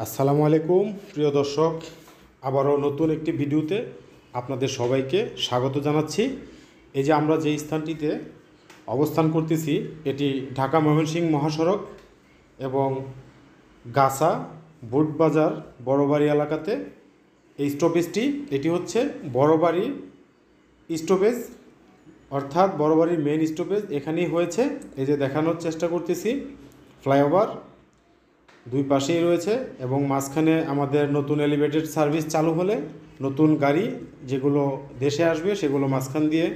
আসসালামু আলাইকুম প্রিয় দর্শক, আবারও নতুন একটি ভিডিওতে আপনাদের সবাইকে স্বাগত জানাচ্ছি। এই যে আমরা যে স্থানটিতে অবস্থান করতেছি এটি ঢাকা ময়মনসিংহ মহাসড়ক এবং গাছা বোটবাজার বড়বাড়ি এলাকাতে এই স্টপেজটি এটি হচ্ছে বড়বাড়ি স্টপেজ, অর্থাৎ বড়বাড়ির মেইন স্টপেজ এখানেই হয়েছে। এই যে দেখানোর চেষ্টা করতেছি, ফ্লাইওভার দুই পাশেই রয়েছে এবং মাঝখানে আমাদের নতুন এলিভেটেড সার্ভিস চালু হলে নতুন গাড়ি যেগুলো দেশে আসবে সেগুলো মাঝখান দিয়ে,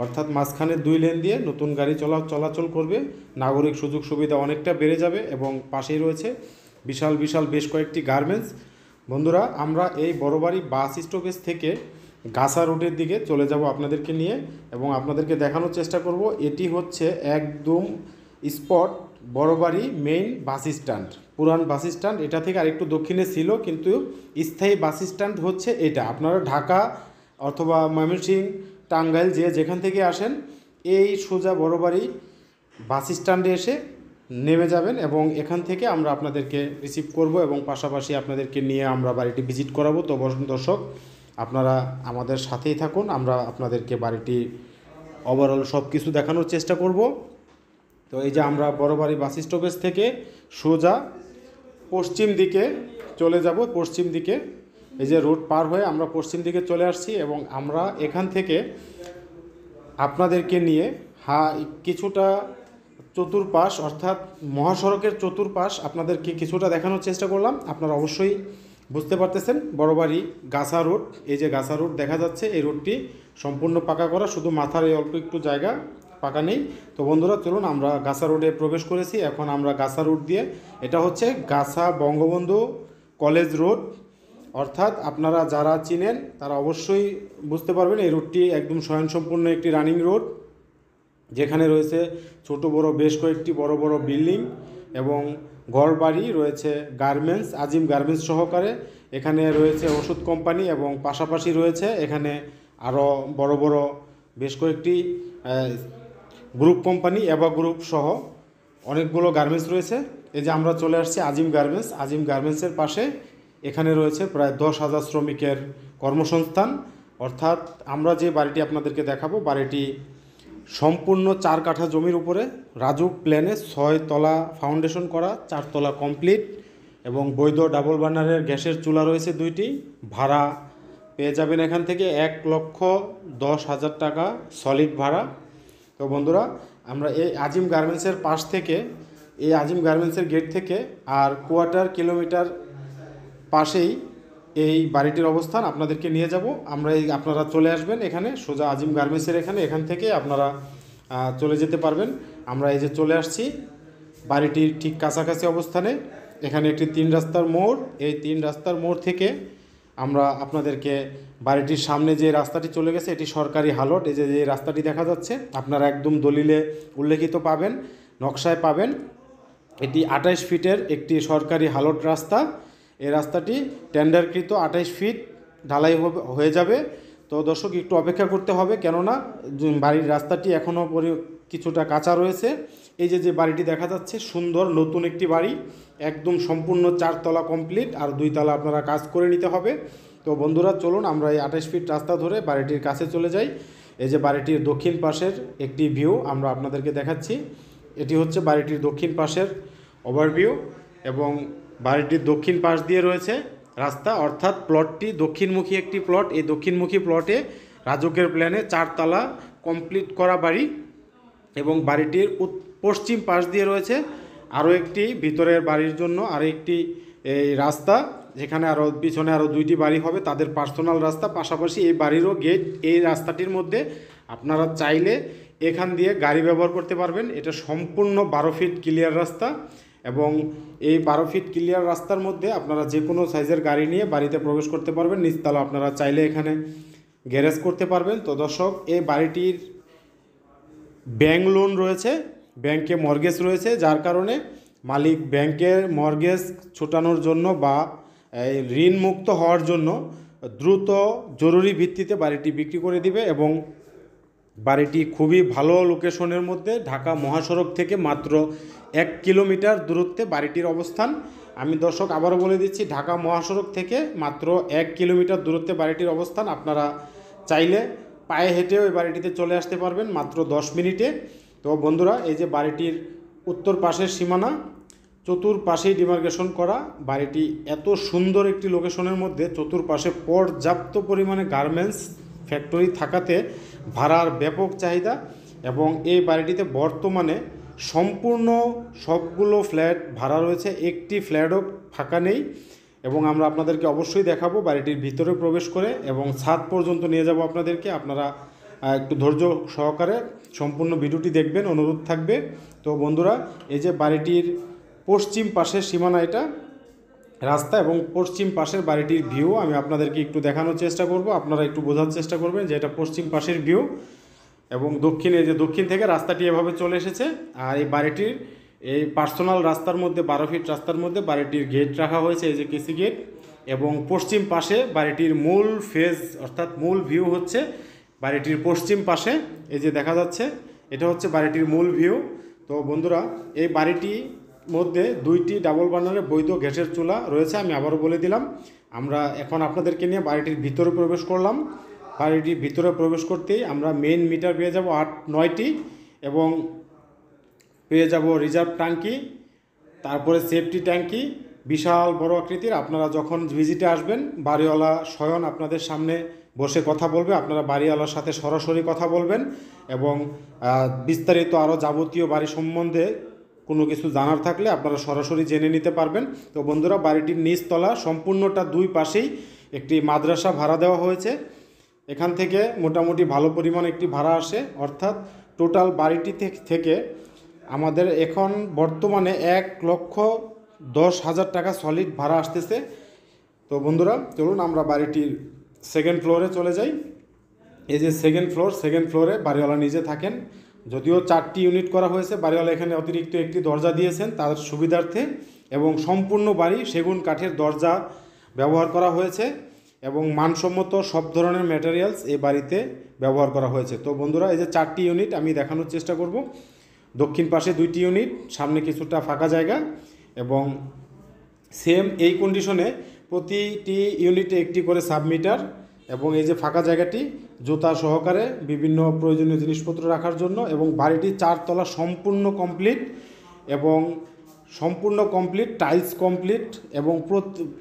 অর্থাৎ মাঝখানে দুই লেন দিয়ে নতুন গাড়ি চলাচল করবে। নাগরিক সুযোগ সুবিধা অনেকটা বেড়ে যাবে এবং পাশেই রয়েছে বিশাল বিশাল বেশ কয়েকটি গার্মেন্টস। বন্ধুরা, আমরা এই বড়বাড়ি বাস স্টপেজ থেকে গাছা রোডের দিকে চলে যাব আপনাদেরকে নিয়ে এবং আপনাদেরকে দেখানোর চেষ্টা করব। এটি হচ্ছে একদম স্পট বড়বাড়ি মেইন বাস স্ট্যান্ড, পুরান বাস স্ট্যান্ড। এটা থেকে আরেকটু দক্ষিণে ছিল, কিন্তু স্থায়ী বাস স্ট্যান্ড হচ্ছে এটা। আপনারা ঢাকা অথবা ময়মনসিংহ, টাঙ্গাইল যেখান থেকে আসেন এই সোজা বড়বাড়ি বাস স্ট্যান্ডে এসে নেমে যাবেন এবং এখান থেকে আমরা আপনাদেরকে রিসিভ করব এবং পাশাপাশি আপনাদেরকে নিয়ে আমরা বাড়িটি ভিজিট করাবো। তো দর্শক, আপনারা আমাদের সাথেই থাকুন, আমরা আপনাদেরকে বাড়িটি ওভারঅল সব কিছু দেখানোর চেষ্টা করব। তো এই যে আমরা বড়বাড়ি বাস স্টপেজ থেকে সোজা পশ্চিম দিকে চলে যাব। পশ্চিম দিকে এই যে রোড পার হয়ে আমরা পশ্চিম দিকে চলে আসছি এবং আমরা এখান থেকে আপনাদেরকে নিয়ে কিছুটা চতুর্পাশ, অর্থাৎ মহাসড়কের চতুর্পাশ আপনাদেরকে কিছুটা দেখানোর চেষ্টা করলাম। আপনারা অবশ্যই বুঝতে পারতেছেন বড়বাড়ি গাছা রোড, এই যে গাছা রোড দেখা যাচ্ছে, এই রোডটি সম্পূর্ণ পাকা করা, শুধু মাথার এই অল্প একটু জায়গা পাকা নেই। তো বন্ধুরা, চলুন আমরা গাছা রোডে প্রবেশ করেছি। এখন আমরা গাছা রোড দিয়ে, এটা হচ্ছে গাছা বঙ্গবন্ধু কলেজ রোড, অর্থাৎ আপনারা যারা চিনেন তারা অবশ্যই বুঝতে পারবেন এই রোডটি একদম স্বয়ংসম্পূর্ণ একটি রানিং রোড, যেখানে রয়েছে ছোট বড় বেশ কয়েকটি বড় বড় বিল্ডিং এবং ঘরবাড়ি রয়েছে, গার্মেন্টস, আজিম গার্মেন্টস সহকারে। এখানে রয়েছে ওষুধ কোম্পানি এবং পাশাপাশি রয়েছে এখানে আরও বড় বড় বেশ কয়েকটি গ্রুপ কোম্পানি, এবা গ্রুপ সহ অনেকগুলো গার্মেন্টস রয়েছে। এই যে আমরা চলে আসছি আজিম গার্মেন্টস। আজিম গার্মেন্টসের পাশে এখানে রয়েছে প্রায় 10,000 শ্রমিকের কর্মসংস্থান। অর্থাৎ আমরা যে বাড়িটি আপনাদেরকে দেখাবো, বাড়িটি সম্পূর্ণ 4 কাঠা জমির উপরে রাজুক প্ল্যানে 6 তলা ফাউন্ডেশন করা, 4 তলা কমপ্লিট এবং বৈধ ডাবল বার্নারের গ্যাসের চুলা রয়েছে 2টি। ভাড়া পেয়ে যাবেন এখান থেকে 1,10,000 টাকা সলিড ভাড়া। তো বন্ধুরা, আমরা এই আজিম গার্মেন্টসের পাশ থেকে, এই আজিম গার্মেন্টসের গেট থেকে আর কোয়ার্টার কিলোমিটার পাশেই এই বাড়িটির অবস্থান, আপনাদেরকে নিয়ে যাব আমরা। আপনারা চলে আসবেন এখানে সোজা আজিম গার্মেন্টসের এখান থেকে আপনারা চলে যেতে পারবেন। আমরা এই যে চলে আসছি বাড়িটির ঠিক কাছাকাছি অবস্থানে। এখানে একটি 3 রাস্তার মোড়, এই 3 রাস্তার মোড় থেকে আমরা আপনাদেরকে বাড়িটির সামনে যে রাস্তাটি চলে গেছে এটি সরকারি হালট। এই যে রাস্তাটি দেখা যাচ্ছে আপনারা একদম দলিলে উল্লেখিত পাবেন, নকশায় পাবেন, এটি 28 ফিটের একটি সরকারি হালট রাস্তা। এই রাস্তাটি টেন্ডারকৃত 28 ফিট ঢালাই হয়ে যাবে। তো দর্শক, একটু অপেক্ষা করতে হবে, কেননা বাড়ির রাস্তাটি এখনও কিছুটা কাঁচা রয়েছে। এই যে বাড়িটি দেখা যাচ্ছে সুন্দর নতুন একটি বাড়ি, একদম সম্পূর্ণ 4 তলা কমপ্লিট আর 2 তলা আপনারা কাজ করে নিতে হবে। তো বন্ধুরা, চলুন আমরা এই 28 ফিট রাস্তা ধরে বাড়িটির কাছে চলে যাই। এই যে বাড়িটির দক্ষিণ পাশের একটি ভিউ আমরা আপনাদেরকে দেখাচ্ছি। এটি হচ্ছে বাড়িটির দক্ষিণ পাশের ওভারভিউ এবং বাড়িটির দক্ষিণ পাশ দিয়ে রয়েছে রাস্তা, অর্থাৎ প্লটটি দক্ষিণমুখী একটি প্লট। এই দক্ষিণমুখী প্লটে রাজুকের প্ল্যানে 4 তলা কমপ্লিট করা বাড়ি এবং বাড়িটির পশ্চিম পাশ দিয়ে রয়েছে আরও একটি ভিতরের বাড়ির জন্য আরও একটি এই রাস্তা, যেখানে আরও পিছনে আরও 2টি বাড়ি হবে, তাদের পার্সোনাল রাস্তা। পাশাপাশি এই বাড়িরও গেট এই রাস্তাটির মধ্যে, আপনারা চাইলে এখান দিয়ে গাড়ি ব্যবহার করতে পারবেন। এটা সম্পূর্ণ 12 ফিট ক্লিয়ার রাস্তা এবং এই 12 ফিট ক্লিয়ার রাস্তার মধ্যে আপনারা যে কোনো সাইজের গাড়ি নিয়ে বাড়িতে প্রবেশ করতে পারবেন। নিচতলা আপনারা চাইলে এখানে গ্যারেজ করতে পারবেন। তো দর্শক, এই বাড়িটির ব্যাংক লোন রয়েছে, ব্যাংকে মর্গেজ রয়েছে, যার কারণে মালিক ব্যাংকের মর্গেজ ছোটানোর জন্য বা ঋণ মুক্ত হওয়ার জন্য দ্রুত জরুরি ভিত্তিতে বাড়িটি বিক্রি করে দিবে এবং বাড়িটি খুবই ভালো লোকেশনের মধ্যে, ঢাকা মহাসড়ক থেকে মাত্র 1 কিলোমিটার দূরত্বে বাড়িটির অবস্থান। আমি দর্শক আবারও বলে দিচ্ছি, ঢাকা মহাসড়ক থেকে মাত্র 1 কিলোমিটার দূরত্বে বাড়িটির অবস্থান। আপনারা চাইলে পায়ে হেঁটেও এই বাড়িটিতে চলে আসতে পারবেন মাত্র 10 মিনিটে। তো বন্ধুরা, এই যে বাড়িটির উত্তর পাশের সীমানা, চতুর্পাশেই ডিমার্কেশন করা বাড়িটি এত সুন্দর একটি লোকেশনের মধ্যে, চতুর্পাশে পর্যাপ্ত পরিমাণে গার্মেন্টস ফ্যাক্টরি থাকাতে ভাড়ার ব্যাপক চাহিদা। এবং এই বাড়িটিতে বর্তমানে সম্পূর্ণ সবগুলো ফ্ল্যাট ভাড়া রয়েছে, একটি ফ্ল্যাটও ফাঁকা নেই। এবং আমরা আপনাদেরকে অবশ্যই দেখাবো বাড়িটির ভিতরে প্রবেশ করে, এবং ছাদ পর্যন্ত নিয়ে যাব আপনাদেরকে। আপনারা একটু ধৈর্য সহকারে সম্পূর্ণ ভিডিওটি দেখবেন, অনুরোধ থাকবে। তো বন্ধুরা, এই যে বাড়িটির পশ্চিম পাশের সীমানা, এটা রাস্তা, এবং পশ্চিম পাশের বাড়িটির ভিউ আমি আপনাদেরকে একটু দেখানোর চেষ্টা করব। আপনারা একটু বোঝার চেষ্টা করবেন যে এটা পশ্চিম পাশের ভিউ। এবং দক্ষিণে, যে দক্ষিণ থেকে রাস্তাটি এভাবে চলে এসেছে। আর এই বাড়িটির এই পার্সোনাল রাস্তার মধ্যে, 12 ফিট রাস্তার মধ্যে বাড়িটির গেট রাখা হয়েছে, এই যে কেসি গেট। এবং পশ্চিম পাশে বাড়িটির মূল ফেজ, অর্থাৎ মূল ভিউ হচ্ছে বাড়িটির পশ্চিম পাশে, এই যে দেখা যাচ্ছে, এটা হচ্ছে বাড়িটির মূল ভিউ। তো বন্ধুরা, এই বাড়িটির মধ্যে 2টি ডাবল বার্নারের বৈধ গ্যাসের চুলা রয়েছে। আমি আবারও বলে দিলাম। আমরা এখন আপনাদেরকে নিয়ে বাড়িটির ভিতরে প্রবেশ করলাম। বাড়িটির ভিতরে প্রবেশ করতেই আমরা মেইন মিটার পেয়ে যাব 8-9টি, এবং পেয়ে যাব রিজার্ভ ট্যাঙ্কি, তারপরে সেফটি ট্যাঙ্কি, বিশাল বড় আকৃতির। আপনারা যখন ভিজিটে আসবেন, বাড়িওয়ালা স্বয়ং আপনাদের সামনে বসে কথা বলবে, আপনারা বাড়িওয়ালার সাথে সরাসরি কথা বলবেন, এবং বিস্তারিত আরও যাবতীয় বাড়ি সম্বন্ধে কোনো কিছু জানার থাকলে আপনারা সরাসরি জেনে নিতে পারবেন। তো বন্ধুরা, বাড়িটির নিচতলা সম্পূর্ণটা 2 পাশেই একটি মাদ্রাসা ভাড়া দেওয়া হয়েছে। এখান থেকে মোটামুটি ভালো পরিমাণ একটি ভাড়া আসে, অর্থাৎ টোটাল বাড়িটি থেকে আমাদের এখন বর্তমানে 1,10,000 টাকা সলিড ভাড়া আসতেছে। তো বন্ধুরা, চলুন আমরা বাড়িটির সেকেন্ড ফ্লোরে চলে যাই। এই যে সেকেন্ড ফ্লোরে বাড়িওয়ালা নিজে থাকেন। যদিও 4টি ইউনিট করা হয়েছে, বাড়িওয়ালা এখানে অতিরিক্ত একটি দরজা দিয়েছেন তার সুবিধার্থে, এবং সম্পূর্ণ বাড়ি সেগুন কাঠের দরজা ব্যবহার করা হয়েছে, এবং মানসম্মত সব ধরনের ম্যাটেরিয়ালস এই বাড়িতে ব্যবহার করা হয়েছে। তো বন্ধুরা, এই যে 4টি ইউনিট আমি দেখানোর চেষ্টা করব। দক্ষিণ পাশে 2টি ইউনিট, সামনে কিছুটা ফাঁকা জায়গা, এবং সেম এই কন্ডিশনে প্রতিটি ইউনিটে একটি করে সাবমিটার, এবং এই যে ফাঁকা জায়গাটি জুতা সহকারে বিভিন্ন প্রয়োজনীয় জিনিসপত্র রাখার জন্য। এবং বাড়িটি 4 তলা সম্পূর্ণ কমপ্লিট, এবং সম্পূর্ণ কমপ্লিট, টাইলস কমপ্লিট, এবং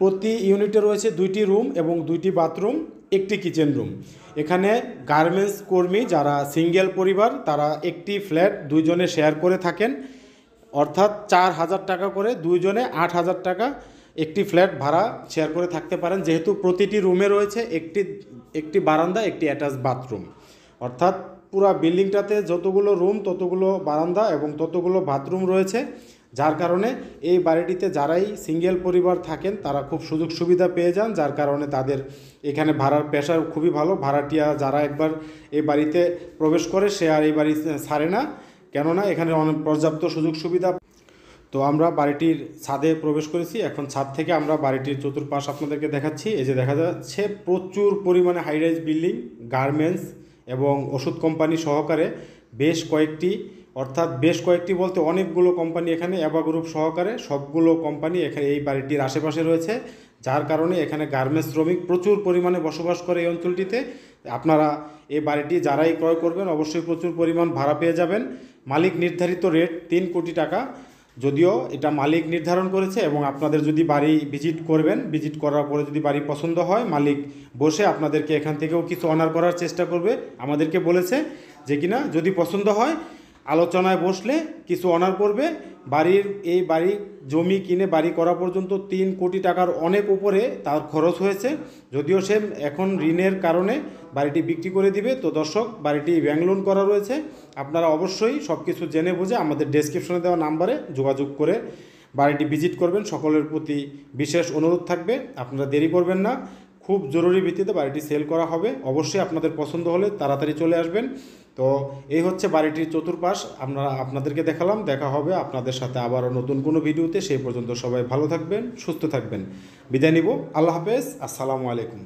প্রতি ইউনিটে রয়েছে 2টি রুম এবং 2টি বাথরুম, একটি কিচেন রুম। এখানে গার্মেন্টস কর্মী যারা সিঙ্গেল পরিবার, তারা একটি ফ্ল্যাট 2 জনে শেয়ার করে থাকেন, অর্থাৎ 4,000 টাকা করে 2 জনে 8,000 টাকা একটি ফ্ল্যাট ভাড়া শেয়ার করে থাকতে পারেন। যেহেতু প্রতিটি রুমে রয়েছে একটি বারান্দা, একটি অ্যাটাচ বাথরুম, অর্থাৎ পুরো বিল্ডিংটাতে যতগুলো রুম ততগুলো বারান্দা এবং ততগুলো বাথরুম রয়েছে। যার কারণে এই বাড়িটিতে যারাই সিঙ্গেল পরিবার থাকেন তারা খুব সুযোগ সুবিধা পেয়ে যান, যার কারণে তাদের এখানে ভাড়ার পেশা খুবই ভালো। ভাড়াটিয়া যারা একবার এই বাড়িতে প্রবেশ করে সে আর এই বাড়ি ছাড়ে না, কেননা এখানে অনেক পর্যাপ্ত সুযোগ সুবিধা। তো আমরা বাড়িটির ছাদে প্রবেশ করেছি। এখন ছাদ থেকে আমরা বাড়িটির চতুর্পাশ আপনাদেরকে দেখাচ্ছি। এই যে দেখা যাচ্ছে প্রচুর পরিমাণে হাইরাইজ বিল্ডিং, গার্মেন্টস এবং ওষুধ কোম্পানি সহকারে বেশ কয়েকটি বলতে অনেকগুলো কোম্পানি এখানে, অ্যাবা গ্রুপ সহকারে সবগুলো কোম্পানি এখানে এই বাড়িটির আশেপাশে রয়েছে। যার কারণে এখানে গার্মেন্টস শ্রমিক প্রচুর পরিমাণে বসবাস করে এই অঞ্চলটিতে। আপনারা এই বাড়িটি যারাই ক্রয় করবেন অবশ্যই প্রচুর পরিমাণ ভাড়া পেয়ে যাবেন। মালিক নির্ধারিত রেট 3 কোটি টাকা, যদিও এটা মালিক নির্ধারণ করেছে। এবং আপনাদের যদি বাড়ি ভিজিট করার পরে যদি বাড়ি পছন্দ হয়, মালিক বসে আপনাদেরকে এখান থেকেও কিছু অনার করার চেষ্টা করবে। আমাদেরকে বলেছে যে কিনা যদি পছন্দ হয় আলোচনায় বসলে কিছু অনার করবে। এই বাড়ি জমি কিনে বাড়ি করা পর্যন্ত 3 কোটি টাকার অনেক উপরে তার খরচ হয়েছে, যদিও সে এখন ঋণের কারণে বাড়িটি বিক্রি করে দিবে। তো দর্শক, বাড়িটি ব্যাংক লোন করা রয়েছে। আপনারা অবশ্যই সব কিছু জেনে বুঝে আমাদের ডেসক্রিপশনে দেওয়া নাম্বারে যোগাযোগ করে বাড়িটি ভিজিট করবেন। সকলের প্রতি বিশেষ অনুরোধ থাকবে, আপনারা দেরি করবেন না। খুব জরুরি ভিত্তিতে বাড়িটি সেল করা হবে। অবশ্যই আপনাদের পছন্দ হলে তাড়াতাড়ি চলে আসবেন। তো এই হচ্ছে বাড়িটির চতুর্পাশ আপনাদেরকে দেখালাম। দেখা হবে আপনাদের সাথে আবারও নতুন কোনো ভিডিওতে। সেই পর্যন্ত সবাই ভালো থাকবেন, সুস্থ থাকবেন। বিদায় নিব। আল্লাহ হাফেজ। আসসালামু আলাইকুম।